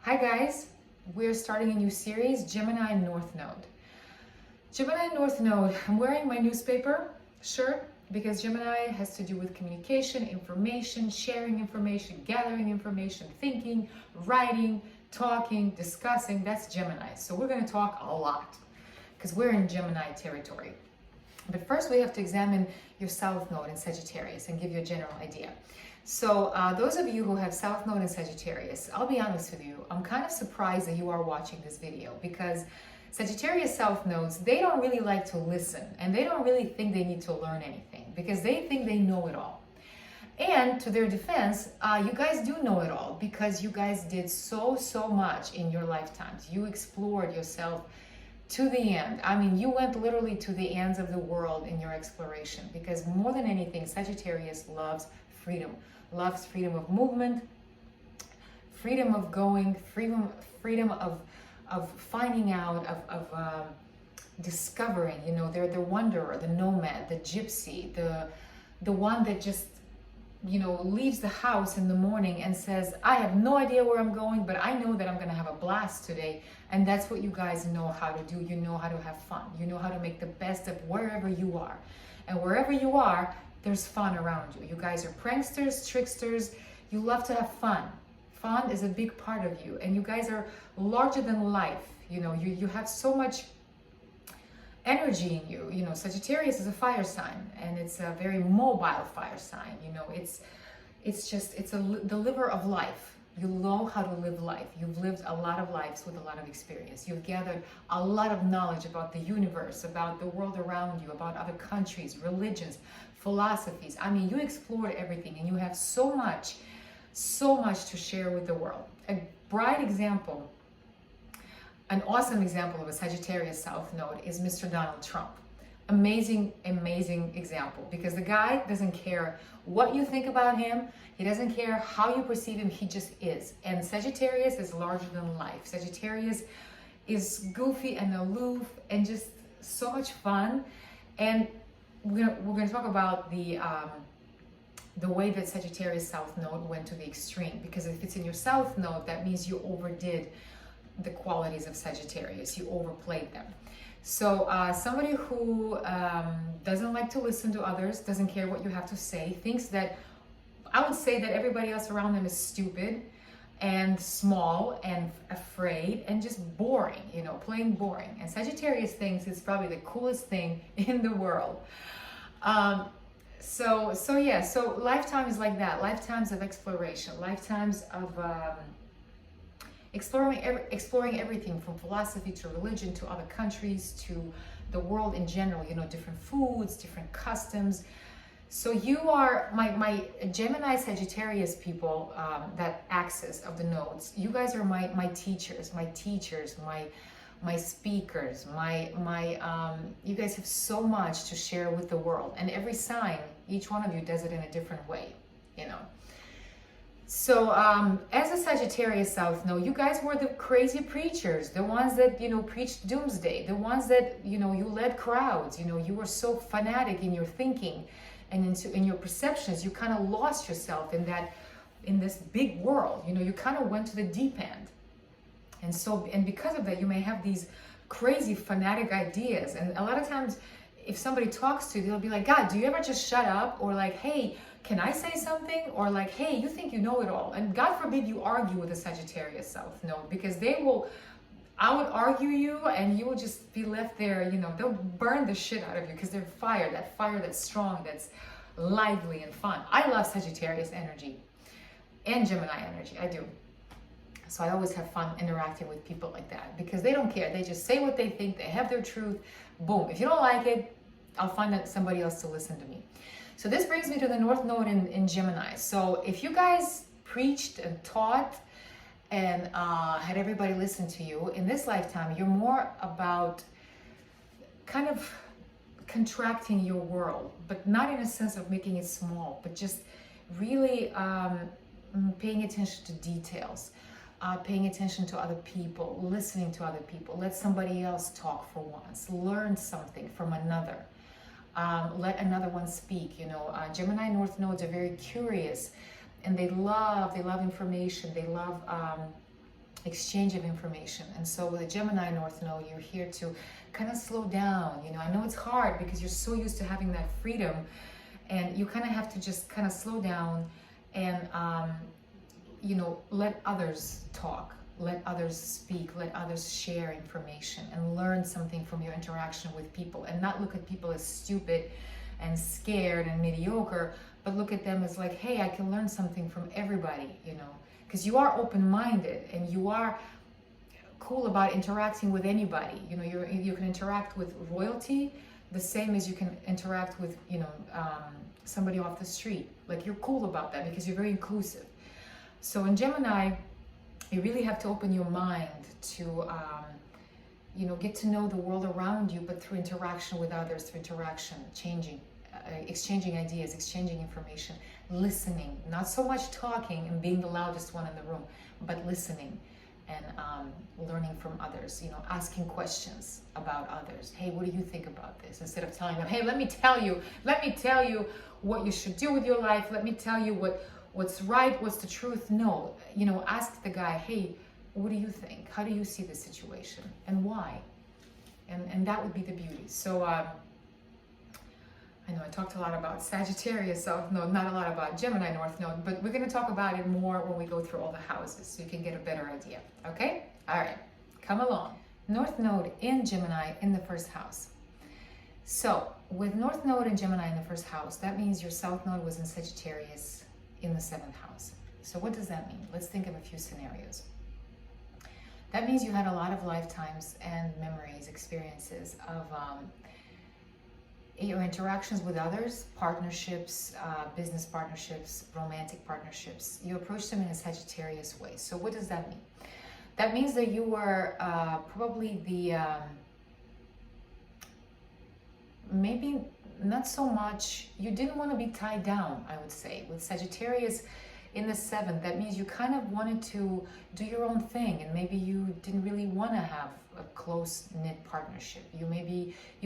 Hi guys, we're starting a new series, Gemini North Node. Gemini North Node, I'm wearing my newspaper shirt because Gemini has to do with communication, information, sharing information, gathering information, thinking, writing, talking, discussing. That's Gemini. So we're going to talk a lot because we're in Gemini territory. But first we have to examine your South Node in Sagittarius and give you a general idea. So those of you who have South Node in Sagittarius, I'll be honest with you, I'm kind of surprised that you are watching this video because Sagittarius South Nodes, they don't really like to listen and they don't really think they need to learn anything because they think they know it all. And to their defense, you guys do know it all because you guys did so much in your lifetimes. You explored yourself to the end. I mean, you went literally to the ends of the world in your exploration because more than anything, Sagittarius loves freedom. Loves freedom of movement, freedom of going, freedom of finding out, of discovering. You know, they're the wanderer, the nomad, the gypsy, the one that just, you know, leaves the house in the morning and says, I have no idea where I'm going, but I know that I'm going to have a blast today. And that's what you guys know how to do. You know how to have fun. You know how to make the best of wherever you are. And wherever you are, there's fun around you. You guys are pranksters, tricksters. You love to have fun. Fun is a big part of you. And you guys are larger than life. You know, you have so much energy in you. You know, Sagittarius is a fire sign and it's a very mobile fire sign. You know, it's the liver of life. You know how to live life. You've lived a lot of lives with a lot of experience. You've gathered a lot of knowledge about the universe, about the world around you, about other countries, religions, philosophies. I mean, you explored everything and you have so much to share with the world. A bright example, an awesome example of a Sagittarius South Node is Mr. Donald Trump. Amazing example because the guy doesn't care what you think about him. He doesn't care how you perceive him. He just is. And Sagittarius is larger than life. Sagittarius is goofy and aloof and just so much fun. And we're gonna talk about the way that Sagittarius South Node went to the extreme, because if it's in your South Node, that means you overdid the qualities of Sagittarius. You overplayed them. So somebody who doesn't like to listen to others, doesn't care what you have to say, thinks that, I would say that everybody else around them is stupid and small and afraid and just boring, you know, plain boring. And Sagittarius thinks it's probably the coolest thing in the world. So lifetime is like that. Lifetimes of exploration, lifetimes of exploring everything from philosophy to religion to other countries to the world in general, you know, different foods, different customs. So you are my Gemini Sagittarius people, that axis of the nodes. You guys are my teachers, my speakers, you guys have so much to share with the world, and every sign, each one of you does it in a different way, you know. So as a Sagittarius South Node, you guys were the crazy preachers, the ones that, you know, preached doomsday, the ones that, you know, you led crowds, you know, you were so fanatic in your thinking and in your perceptions. You kind of lost yourself in this big world, you know, you kind of went to the deep end. And because of that, you may have these crazy fanatic ideas. And a lot of times, if somebody talks to you, they'll be like, God, do you ever just shut up? Or like, hey, can I say something? Or like, hey, you think you know it all. And God forbid you argue with a Sagittarius South Node, because I would argue you and you will just be left there, you know, they'll burn the shit out of you because they're fire that's strong, that's lively and fun. I love Sagittarius energy and Gemini energy, I do. So I always have fun interacting with people like that because they don't care. They just say what they think. They have their truth. Boom. If you don't like it, I'll find somebody else to listen to me. So this brings me to the North Node in Gemini. So if you guys preached and taught and had everybody listen to you, in this lifetime, you're more about kind of contracting your world, but not in a sense of making it small, but just really paying attention to details. Paying attention to other people, listening to other people, let somebody else talk for once, learn something from another, let another one speak. You know, Gemini North Nodes are very curious and they love information. They love exchange of information. And so with a Gemini North Node, you're here to kind of slow down. You know, I know it's hard because you're so used to having that freedom, and you kind of have to just kind of slow down and, you know, let others talk, let others speak, let others share information and learn something from your interaction with people, and not look at people as stupid and scared and mediocre, but look at them as like, hey, I can learn something from everybody, you know, because you are open-minded and you are cool about interacting with anybody. You know, you can interact with royalty the same as you can interact with, you know, somebody off the street. Like, you're cool about that because you're very inclusive. So in Gemini, you really have to open your mind to, you know, get to know the world around you, but through interaction with others, through interaction, exchanging ideas, exchanging information, listening, not so much talking and being the loudest one in the room, but listening and learning from others, you know, asking questions about others. Hey, what do you think about this? Instead of telling them, hey, let me tell you what you should do with your life. Let me tell you what's right, what's the truth. No, you know, ask the guy, hey, what do you think? How do you see the situation and why? And that would be the beauty. So I know I talked a lot about Sagittarius South Node, not a lot about Gemini North Node, but we're going to talk about it more when we go through all the houses so you can get a better idea. Okay? All right. Come along. North Node in Gemini in the first house. So with North Node in Gemini in the first house, that means your South Node was in Sagittarius in the 7th house. So what does that mean? Let's think of a few scenarios. That means you had a lot of lifetimes and memories, experiences of your interactions with others, partnerships, business partnerships, romantic partnerships. You approach them in a Sagittarius way. So what does that mean? That means that you were probably the, maybe not so much, you didn't want to be tied down, I would say. With Sagittarius in the 7th, that means you kind of wanted to do your own thing, and maybe you didn't really want to have a close-knit partnership. You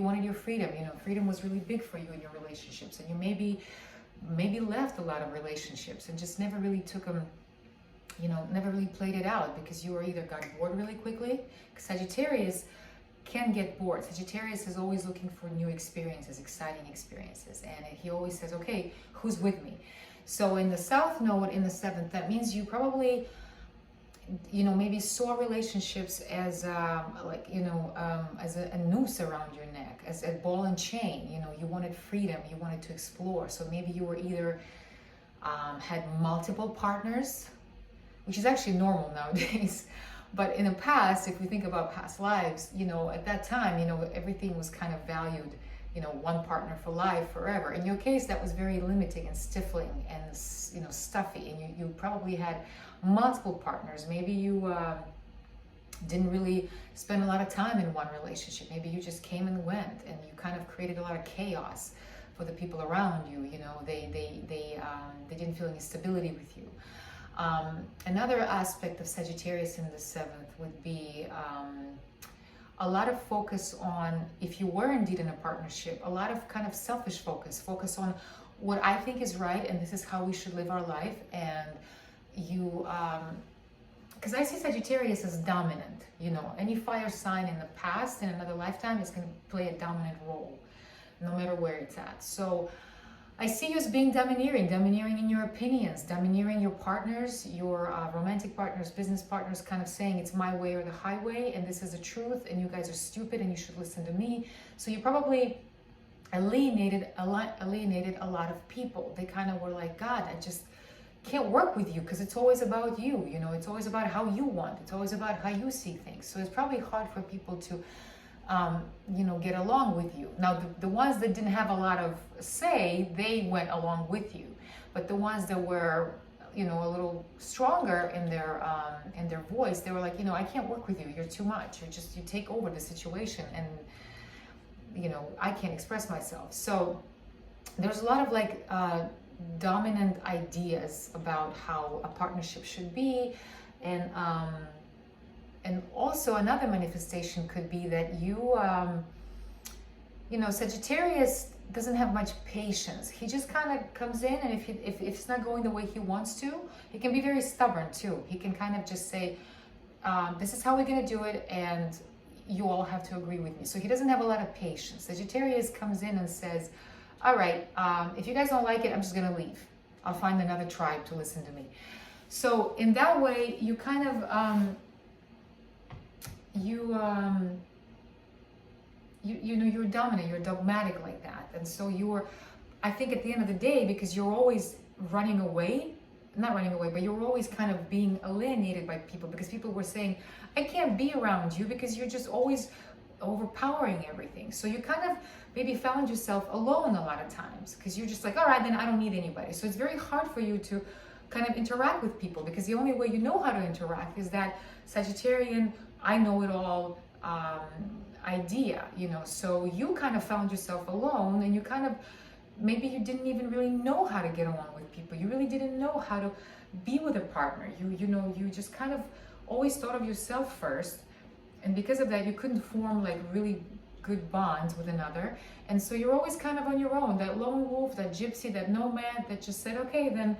wanted your freedom. You know, freedom was really big for you in your relationships, and you maybe left a lot of relationships and just never really took them, you know, never really played it out because you were either got bored really quickly. Sagittarius can get bored. Sagittarius is always looking for new experiences, exciting experiences, and he always says, okay, who's with me? So in the South Node in the 7th, that means you probably, you know, maybe saw relationships as like, you know, as a noose around your neck, as a ball and chain. You know, you wanted freedom, you wanted to explore. So maybe you were either had multiple partners, which is actually normal nowadays. But in the past, if we think about past lives, you know, at that time, you know, everything was kind of valued, you know, one partner for life, forever. In your case, that was very limiting and stifling and, you know, stuffy. And you probably had multiple partners. Maybe you didn't really spend a lot of time in one relationship. Maybe you just came and went, and you kind of created a lot of chaos for the people around you. You know, they didn't feel any stability with you. Another aspect of Sagittarius in the 7th would be a lot of focus on, if you were indeed in a partnership, a lot of kind of selfish focus on what I think is right and this is how we should live our life. And you, because I see Sagittarius as dominant, you know, any fire sign in the past, in another lifetime, is going to play a dominant role, no matter where it's at. So I see you as being domineering in your opinions, domineering your partners, your romantic partners, business partners, kind of saying it's my way or the highway, and this is the truth, and you guys are stupid, and you should listen to me. So you probably alienated a lot of people. They kind of were like, God, I just can't work with you because it's always about you. You know, it's always about how you want. It's always about how you see things. So it's probably hard for people to you know, get along with you. Now, the ones that didn't have a lot of say, they went along with you. But the ones that were, you know, a little stronger in their voice, they were like, you know, I can't work with you. You're too much. You take over the situation, and, you know, I can't express myself. So there's a lot of like dominant ideas about how a partnership should be, and also another manifestation could be that you, you know, Sagittarius doesn't have much patience. He just kind of comes in, and if it's not going the way he wants to, he can be very stubborn too. He can kind of just say, this is how we're going to do it, and you all have to agree with me. So he doesn't have a lot of patience. Sagittarius comes in and says, all right, if you guys don't like it, I'm just going to leave. I'll find another tribe to listen to me. So in that way, you kind of, you know, you're dominant, you're dogmatic like that. And so you're, I think at the end of the day, because you're always running away, not running away, but you're always kind of being alienated by people, because people were saying, I can't be around you because you're just always overpowering everything. So you kind of maybe found yourself alone a lot of times, because you're just like, all right, then I don't need anybody. So it's very hard for you to kind of interact with people, because the only way you know how to interact is that Sagittarian, I know it all idea, you know. So you kind of found yourself alone, and you kind of, maybe you didn't even really know how to get along with people. You really didn't know how to be with a partner. You know, you just kind of always thought of yourself first. And because of that, you couldn't form like really good bonds with another. And so you're always kind of on your own, that lone wolf, that gypsy, that nomad that just said, okay, then,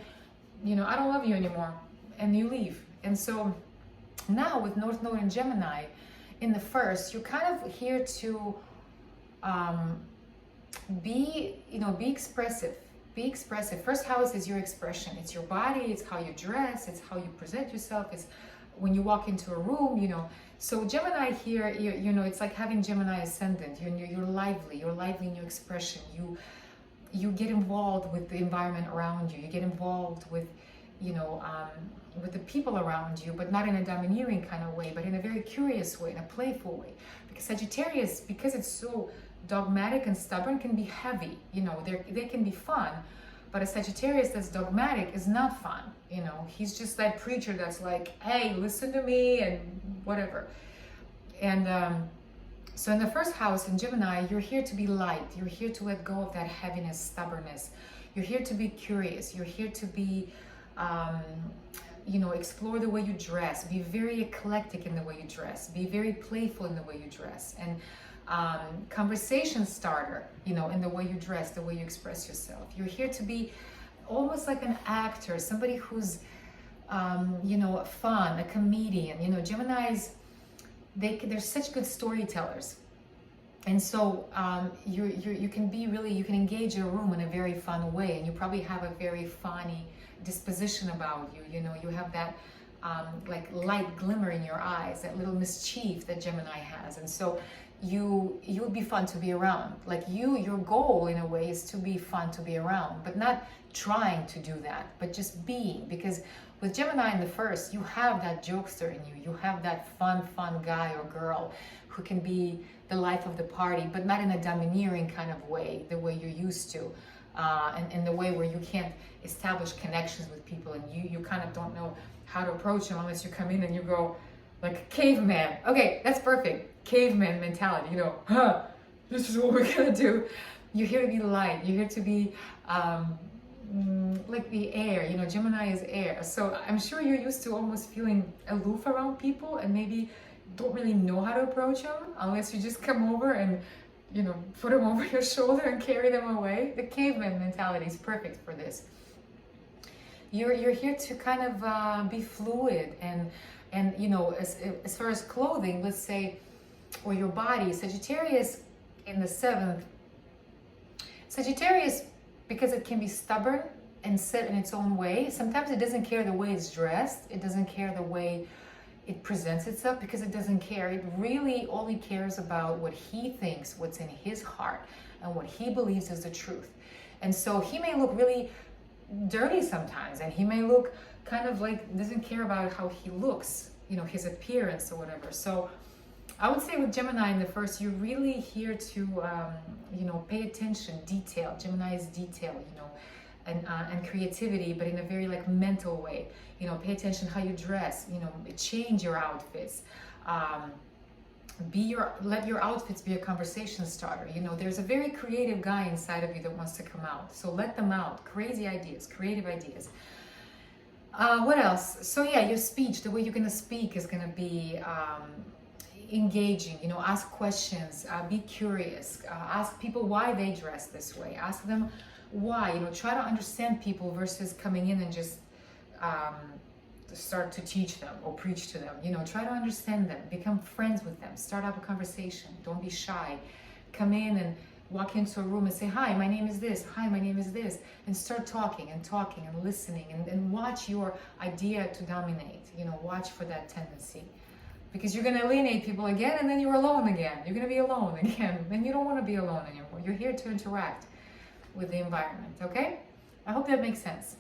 you know, I don't love you anymore. And you leave. And so now with North Node and Gemini in the first, you're kind of here to be expressive. Be expressive. First house is your expression. It's your body. It's how you dress. It's how you present yourself. It's when you walk into a room, you know. So Gemini here, you know, it's like having Gemini ascendant. You're lively. You're lively in your expression. You get involved with the environment around you. You get involved with, you know, with the people around you, but not in a domineering kind of way, but in a very curious way, in a playful way. Because Sagittarius, because it's so dogmatic and stubborn, can be heavy. You know, they can be fun, but a Sagittarius that's dogmatic is not fun. You know, he's just that preacher that's like, hey, listen to me and whatever. And so in the first house in Gemini, you're here to be light. You're here to let go of that heaviness, stubbornness. You're here to be curious. You're here to be, you know, explore the way you dress. Be very eclectic in the way you dress. Be very playful in the way you dress. And conversation starter, you know, in the way you dress, the way you express yourself. You're here to be almost like an actor, somebody who's, you know, fun, a comedian. You know, Geminis, they're such good storytellers. And so you can be really, you can engage a room in a very fun way, and you probably have a very funny disposition about you. You know, you have that like light glimmer in your eyes, that little mischief that Gemini has. And so you would be fun to be around. Like your goal in a way is to be fun to be around, but not trying to do that, but just being. Because with Gemini in the first, you have that jokester in you. You have that fun guy or girl who can be the life of the party, but not in a domineering kind of way, the way you're used to. And in the way where you can't establish connections with people, and you kind of don't know how to approach them unless you come in and you go like a caveman. Okay, that's perfect. Caveman mentality, you know, this is what we're gonna do. You're here to be light. You're here to be like the air, you know, Gemini is air. So I'm sure you're used to almost feeling aloof around people and maybe don't really know how to approach them unless you just come over and, you know, put them over your shoulder and carry them away. The caveman mentality is perfect for this. You're here to kind of be fluid and you know, as far as clothing, let's say, or your body, Sagittarius in the seventh. Sagittarius, because it can be stubborn and set in its own way, sometimes it doesn't care the way it's dressed. It doesn't care the way it presents itself, because it doesn't care. It really only cares about what he thinks, what's in his heart, and what he believes is the truth. And so he may look really dirty sometimes, and he may look kind of like doesn't care about how he looks, you know, his appearance or whatever. So I would say with Gemini in the first, you're really here to, you know, pay attention, detail. Gemini is detail, you know, and creativity, but in a very like mental way. You know, pay attention how you dress, you know, change your outfits. Let your outfits be a conversation starter. You know, there's a very creative guy inside of you that wants to come out. So let them out. Crazy ideas, creative ideas. What else? So yeah, your speech, the way you're gonna speak is gonna be engaging. You know, ask questions, be curious, ask people why they dress this way. Ask them why. You know, try to understand people versus coming in and just start to teach them or preach to them. You know, try to understand them, become friends with them, start up a conversation. Don't be shy. Come in and walk into a room and say, hi, my name is this. Hi, my name is this. And start talking and talking and listening, and watch your idea to dominate. You know, watch for that tendency. Because you're going to alienate people again, and then you're alone again. You're going to be alone again. And you don't want to be alone anymore. You're here to interact with the environment, okay? I hope that makes sense.